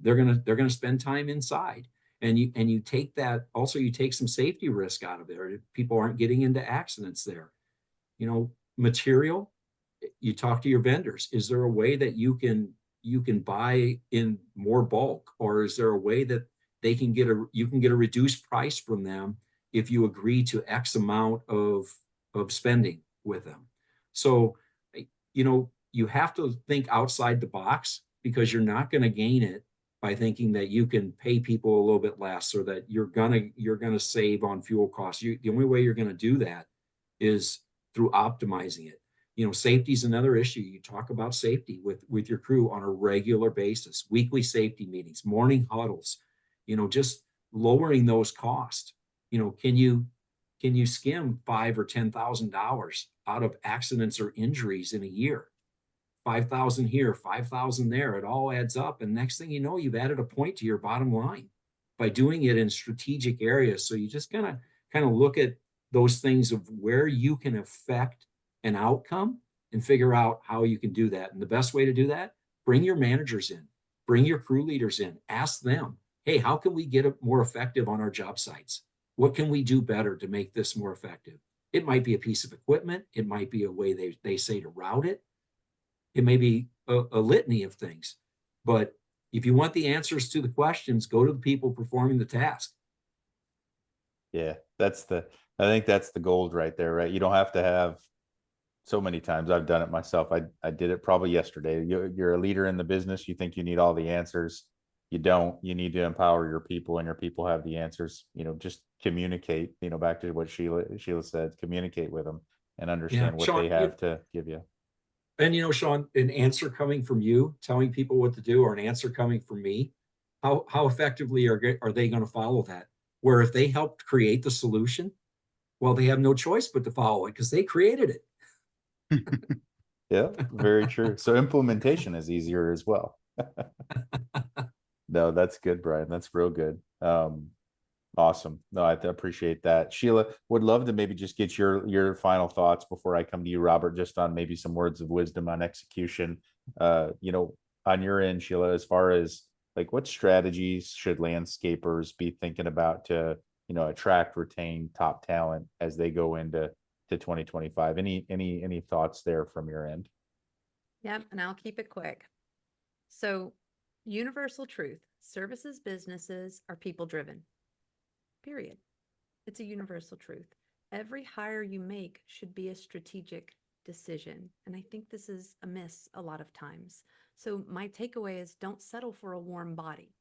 They're gonna spend time inside, and you take that. Also, you take some safety risk out of there. People aren't getting into accidents there. Material. You talk to your vendors. Is there a way that you can buy in more bulk, or is there a way that you can get a reduced price from them if you agree to X amount of spending with them? So, you have to think outside the box, because you're not going to gain it by thinking that you can pay people a little bit less, or that you're gonna save on fuel costs. The only way you're going to do that is through optimizing it. Safety is another issue. You talk about safety with your crew on a regular basis, weekly safety meetings, morning huddles, just lowering those costs. Can you skim $5,000 or $10,000 out of accidents or injuries in a year? 5,000 here, 5,000 there, it all adds up. And next thing you know, you've added a point to your bottom line by doing it in strategic areas. So you just kind of look at those things of where you can affect an outcome and figure out how you can do that. And the best way to do that, bring your managers in, bring your crew leaders in, ask them, hey, how can we get it more effective on our job sites? What can we do better to make this more effective? It might be a piece of equipment. It might be a way they say to route it. It may be a litany of things. But if you want the answers to the questions, go to the people performing the task. Yeah, I think that's the gold right there, right? You don't have to have so many times. I've done it myself. I did it probably yesterday. You're a leader in the business. You think you need all the answers. You don't. You need to empower your people, and your people have the answers. Just communicate. Back to what Sheila said. Communicate with them and Yeah, understand what Shawn, they have to give you. and Shawn, an answer coming from you telling people what to do, or an answer coming from me, how effectively are they going to follow that? Where if they helped create the solution, well, they have no choice but to follow it because they created it. Yeah, very true. So implementation is easier as well. No, that's good, Brian. That's real good. Awesome. No, I appreciate that. Sheila, would love to maybe just get your final thoughts before I come to you, Robert, just on maybe some words of wisdom on execution. On your end, Sheila, as far as like what strategies should landscapers be thinking about to, attract, retain top talent as they go into 2025? Any thoughts there from your end? Yep, and I'll keep it quick. So, universal truth, services businesses are people driven. Period. It's a universal truth. Every hire you make should be a strategic decision. And I think this is a miss a lot of times. So my takeaway is don't settle for a warm body.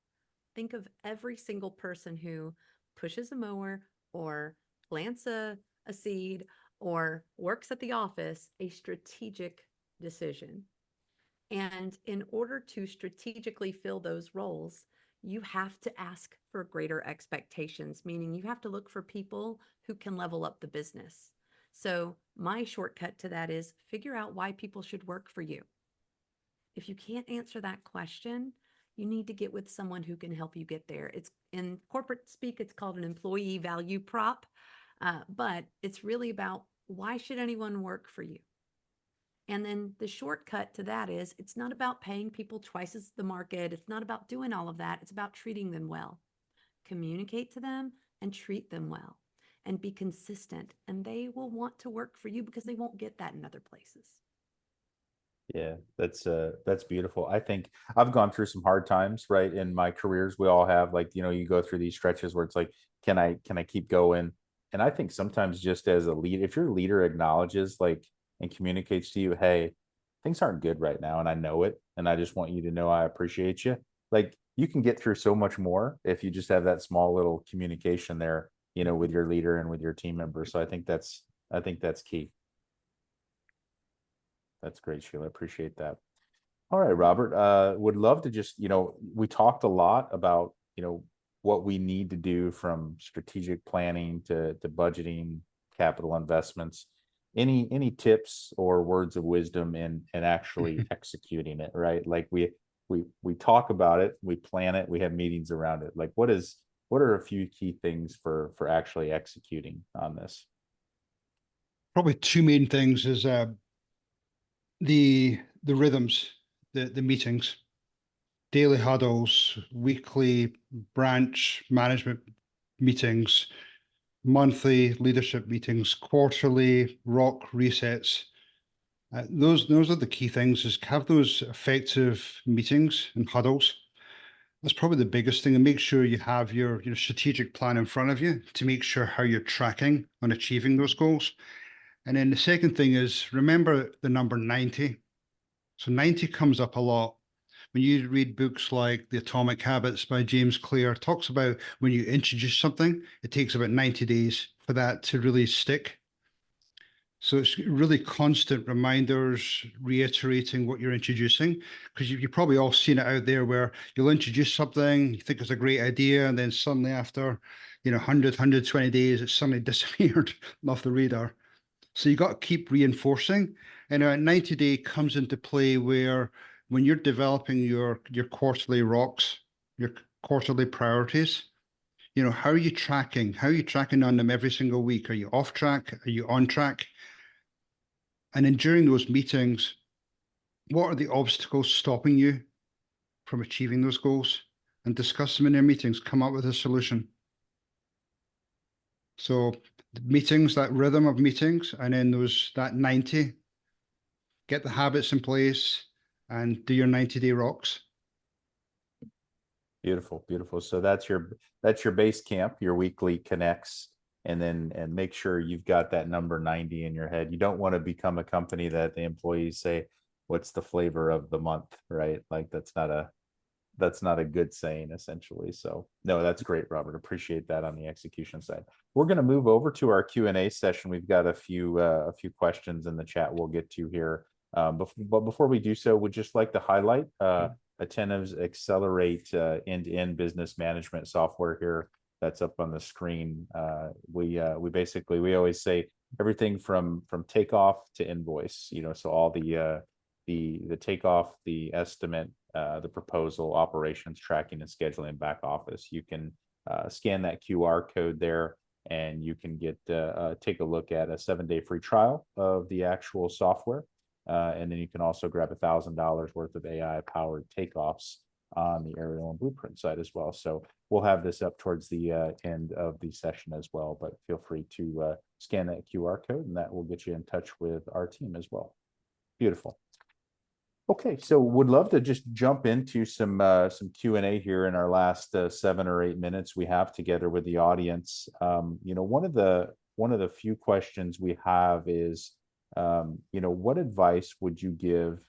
Think of every single person who pushes a mower or plants a seed or works at the office, a strategic decision. And in order to strategically fill those roles, you have to ask for greater expectations, meaning you have to look for people who can level up the business. So my shortcut to that is figure out why people should work for you. If you can't answer that question, you need to get with someone who can help you get there. It's in corporate speak, it's called an employee value prop, but it's really about why should anyone work for you? And then the shortcut to that is it's not about paying people twice as the market. It's not about doing all of that. It's about treating them well. Communicate to them and treat them well and be consistent. And they will want to work for you because they won't get that in other places. Yeah, that's beautiful. I think I've gone through some hard times, right? In my careers, we all have, like, you go through these stretches where it's like, can I keep going? And I think sometimes just as a lead, if your leader acknowledges like and communicates to you, hey, things aren't good right now, and I know it, and I just want you to know I appreciate you. Like, you can get through so much more if you just have that small little communication there, with your leader and with your team members. So I think that's key. That's great, Sheila. Appreciate that. All right, Robert. Would love to just, we talked a lot about, what we need to do from strategic planning to budgeting, capital investments. Any tips or words of wisdom in actually executing it, right? Like we talk about it, we plan it, we have meetings around it. Like what are a few key things for actually executing on this? Probably two main things is the rhythms, the meetings, daily huddles, weekly branch management meetings, monthly leadership meetings, quarterly rock resets. Those are the key things, is have those effective meetings and huddles. That's probably the biggest thing, and make sure you have your strategic plan in front of you to make sure how you're tracking on achieving those goals. And then the second thing is remember the number 90. So 90 comes up a lot. When you read books like The Atomic Habits by James Clear, talks about when you introduce something, it takes about 90 days for that to really stick. So it's really constant reminders, reiterating what you're introducing, because you've probably all seen it out there where you'll introduce something, you think it's a great idea, and then suddenly after 100, 120 days, it's suddenly disappeared off the radar. So you got to keep reinforcing. And a 90-day comes into play where when you're developing your quarterly rocks, your quarterly priorities, how are you tracking? How are you tracking on them every single week? Are you off track? Are you on track? And then during those meetings, what are the obstacles stopping you from achieving those goals? And discuss them in their meetings, come up with a solution. So meetings, that rhythm of meetings, and then that 90, get the habits in place and do your 90-day rocks. Beautiful, beautiful. So that's your base camp, your weekly connects, and make sure you've got that number 90 in your head. You don't want to become a company that the employees say, what's the flavor of the month, right? Like that's not a good saying, essentially. So no, that's great, Robert. Appreciate that on the execution side. We're going to move over to our Q&A session. We've got a few questions in the chat we'll get to here. But before we do so, we'd just like to highlight Attentive's Accelerate end-to-end business management software here that's up on the screen. We always say everything from takeoff to invoice, so all the takeoff, the estimate, the proposal, operations, tracking, and scheduling back office. You can scan that QR code there, and you can take a look at a 7-day free trial of the actual software. And then you can also grab $1,000 worth of AI-powered takeoffs on the aerial and blueprint side as well. So we'll have this up towards the end of the session as well, but feel free to scan that QR code, and that will get you in touch with our team as well. Beautiful. Okay, so would love to just jump into some Q&A here in our last 7 or 8 minutes we have together with the audience. One of the few questions we have is, what advice would you give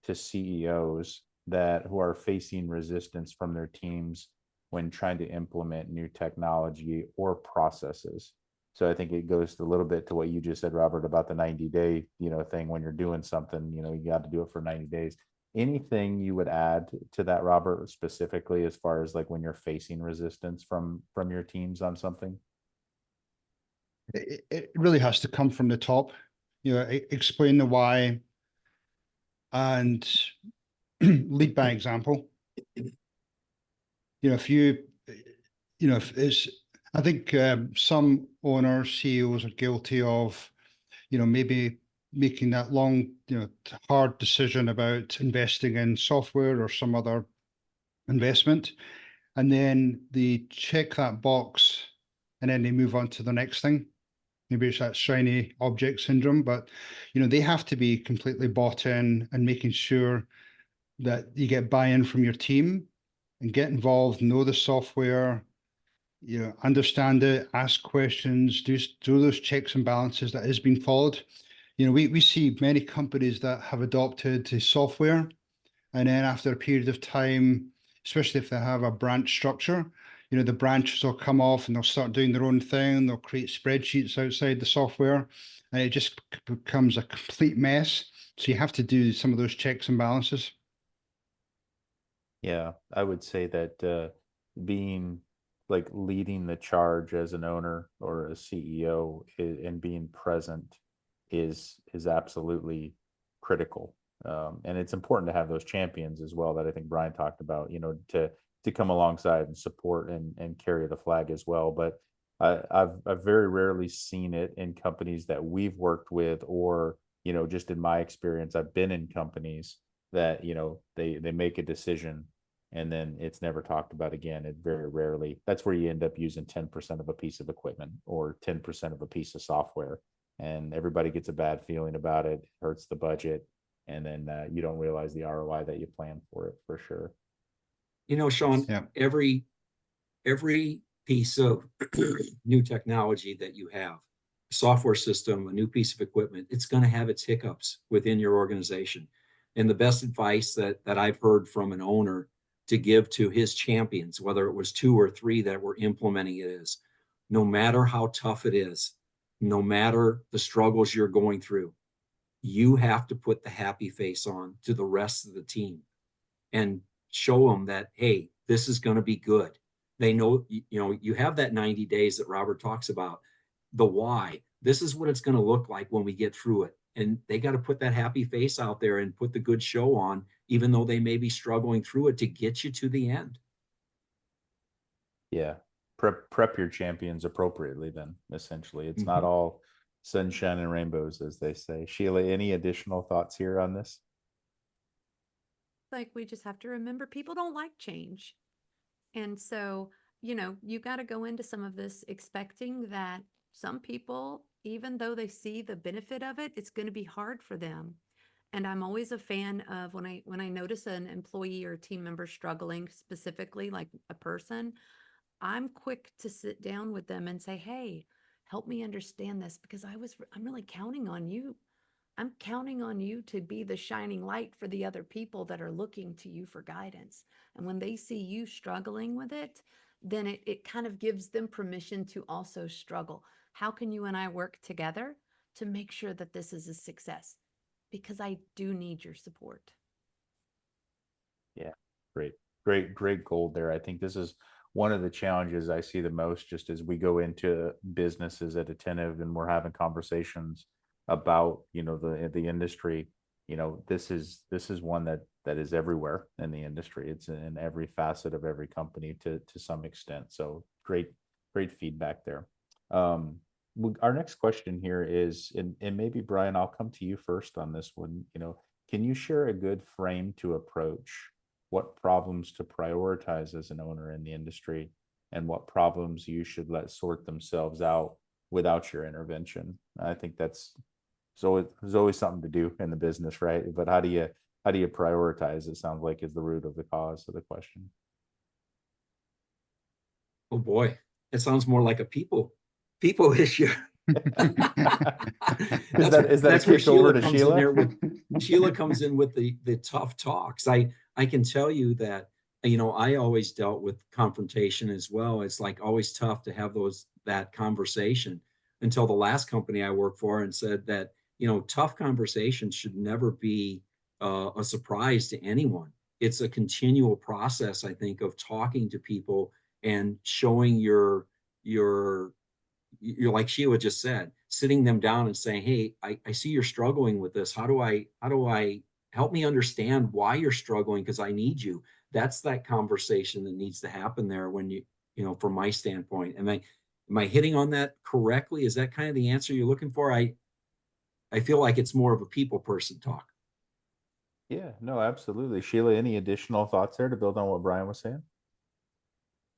to CEOs who are facing resistance from their teams when trying to implement new technology or processes? So I think it goes a little bit to what you just said, Robert, about the 90-day, thing. When you're doing something, you got to do it for 90 days. Anything you would add to that, Robert, specifically as far as like when you're facing resistance from your teams on something? It really has to come from the top. Explain the why and lead by example. I think some owners, CEOs are guilty of, maybe making that long, hard decision about investing in software or some other investment. And then they check that box and then they move on to the next thing. Maybe it's that shiny object syndrome, but, they have to be completely bought in and making sure that you get buy-in from your team and get involved, know the software, understand it, ask questions, do those checks and balances that is being followed. We see many companies that have adopted the software, and then after a period of time, especially if they have a branch structure, the branches will come off and they'll start doing their own thing. They'll create spreadsheets outside the software, and it just becomes a complete mess. So you have to do some of those checks and balances. Yeah, I would say that being like leading the charge as an owner or a CEO and being present is absolutely critical. And it's important to have those champions as well that I think Brian talked about, to come alongside and support and carry the flag as well. But I've very rarely seen it in companies that we've worked with, or, just in my experience, I've been in companies that, they make a decision and then it's never talked about again. It very rarely, that's where you end up using 10% of a piece of equipment or 10% of a piece of software, and everybody gets a bad feeling about it, hurts the budget, and then you don't realize the ROI that you plan for it, for sure. Shawn, Yeah. every piece of new technology that you have, a software system, a new piece of equipment, it's going to have its hiccups within your organization. And the best advice that I've heard from an owner to give to his champions, whether it was 2 or 3 that were implementing it, is no matter how tough it is, no matter the struggles you're going through, you have to put the happy face on to the rest of the team and show them that, hey, this is going to be good. They know, you have that 90 days that Robert talks about, the why. This is what it's going to look like when we get through it. And they got to put that happy face out there and put the good show on, even though they may be struggling through it, to get you to the end. Yeah. Prep your champions appropriately then, essentially. It's not all sunshine and rainbows, as they say. Sheila, any additional thoughts here on this? Like, we just have to remember people don't like change. And so, you got to go into some of this expecting that some people, even though they see the benefit of it, it's going to be hard for them. And I'm always a fan of when I notice an employee or team member struggling, specifically like a person, I'm quick to sit down with them and say, "Hey, help me understand this because I'm really counting on you. I'm counting on you to be the shining light for the other people that are looking to you for guidance." And when they see you struggling with it, then it kind of gives them permission to also struggle. How can you and I work together to make sure that this is a success? Because I do need your support. Yeah, great gold there. I think this is one of the challenges I see the most just as we go into businesses at Attentive and we're having conversations about, the industry. This is one that is everywhere in the industry. It's in every facet of every company to some extent. So great feedback there. Our next question here is, and maybe Brian, I'll come to you first on this one. Can you share a good frame to approach what problems to prioritize as an owner in the industry and what problems you should let sort themselves out without your intervention? I think there's always something to do in the business, right? But how do you prioritize? It sounds like is the root of the cause of the question. Oh boy, it sounds more like a people issue. Is that a kick over to Sheila? Sheila comes in with the tough talks. I can tell you that, I always dealt with confrontation as well. It's like always tough to have that conversation until the last company I worked for and said that, tough conversations should never be a surprise to anyone. It's a continual process, I think, of talking to people and showing you're like Sheila just said, sitting them down and saying, "Hey, I see you're struggling with this. How do I help me understand why you're struggling? Because I need you." That's that conversation that needs to happen there when from my standpoint. Am I hitting on that correctly? Is that kind of the answer you're looking for? I feel like it's more of a people person talk. Yeah, no, absolutely. Sheila, any additional thoughts there to build on what Brian was saying?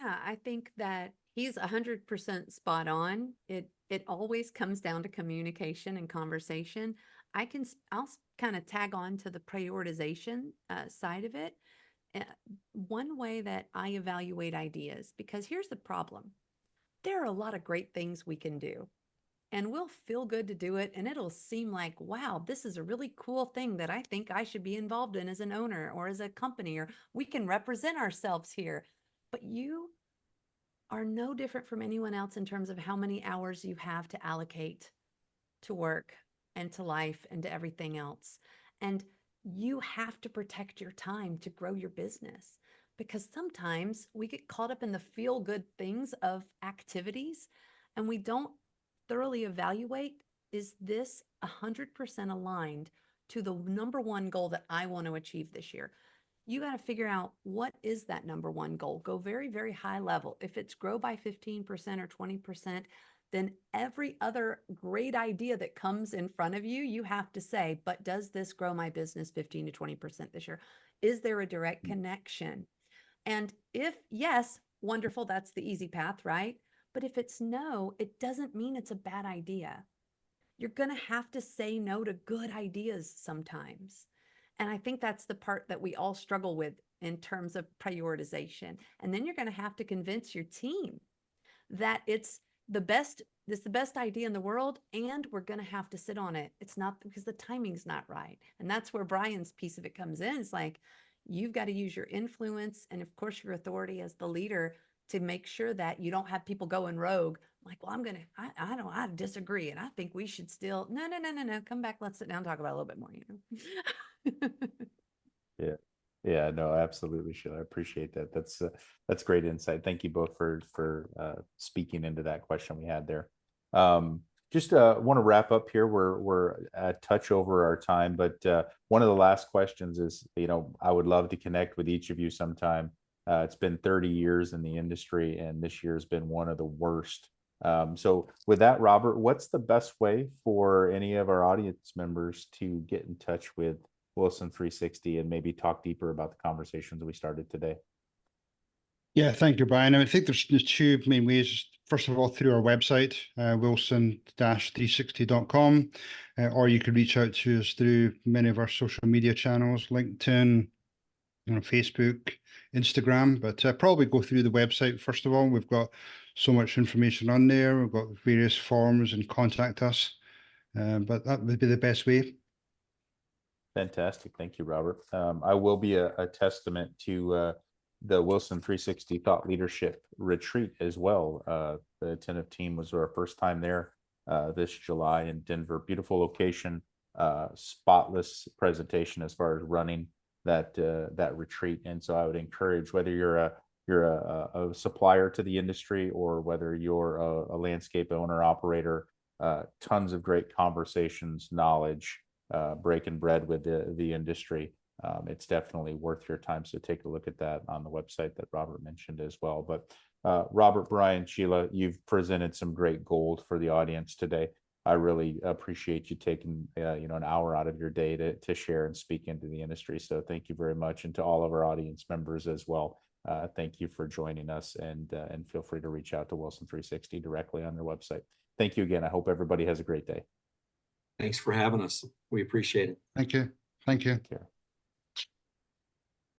Yeah, I think that he's 100% spot on. It always comes down to communication and conversation. I'll kind of tag on to the prioritization side of it. Uh, One way that I evaluate ideas, because here's the problem. There are a lot of great things we can do, and we'll feel good to do it, and it'll seem like, wow, this is a really cool thing that I think I should be involved in as an owner or as a company, or we can represent ourselves here. But you are no different from anyone else in terms of how many hours you have to allocate to work and to life and to everything else. And you have to protect your time to grow your business, because sometimes we get caught up in the feel good things of activities and we don't thoroughly evaluate, is this 100% aligned to the number one goal that I want to achieve this year? You got to figure out, what is that number one goal. Go very, very high level. If it's grow by 15% or 20%, then every other great idea that comes in front of you, you have to say, but does this grow my business 15 to 20% this year? Is there a direct connection? And if yes, wonderful, that's the easy path, right? But if it's no, it doesn't mean it's a bad idea. You're going to have to say no to good ideas sometimes. And I think that's the part that we all struggle with in terms of prioritization. And then you're going to have to convince your team that it's the best idea in the world, and we're going to have to sit on it. It's not because the timing's not right. And that's where Brian's piece of it comes in. It's like, you've got to use your influence and of course your authority as the leader to make sure that you don't have people going rogue. Like, well, I disagree. And I think we should still, no, come back. Let's sit down and talk about it a little bit more, Yeah. Yeah, no, absolutely, Sheila. I appreciate that. That's great insight. Thank you both for speaking into that question we had there. Just want to wrap up here. We're a touch over our time, but one of the last questions is, I would love to connect with each of you sometime. It's been 30 years in the industry, and this year has been one of the worst. So with that, Robert, what's the best way for any of our audience members to get in touch with Wilson 360 and maybe talk deeper about the conversations we started today? Yeah, thank you, Brian. I think there's two main ways. First of all, through our website, wilson-360.com, or you could reach out to us through many of our social media channels, LinkedIn, Facebook, Instagram, but probably go through the website first of all. We've got so much information on there. We've got various forms and contact us, but that would be the best way. Fantastic. Thank you, Robert. I will be a testament to the Wilson 360 Thought Leadership Retreat as well. The Attentive team was our first time there this July in Denver. Beautiful location, spotless presentation as far as running that retreat. And so I would encourage, whether you're a supplier to the industry or whether you're a landscape owner operator, tons of great conversations, knowledge, breaking bread with the industry. It's definitely worth your time. So take a look at that on the website that Robert mentioned as well. But Robert, Brian, Sheila, you've presented some great gold for the audience today. I really appreciate you taking an hour out of your day to share and speak into the industry. So thank you very much, and to all of our audience members as well. Thank you for joining us, and feel free to reach out to Wilson 360 directly on their website. Thank you again. I hope everybody has a great day. Thanks for having us. We appreciate it. Thank you. Thank you. Take care.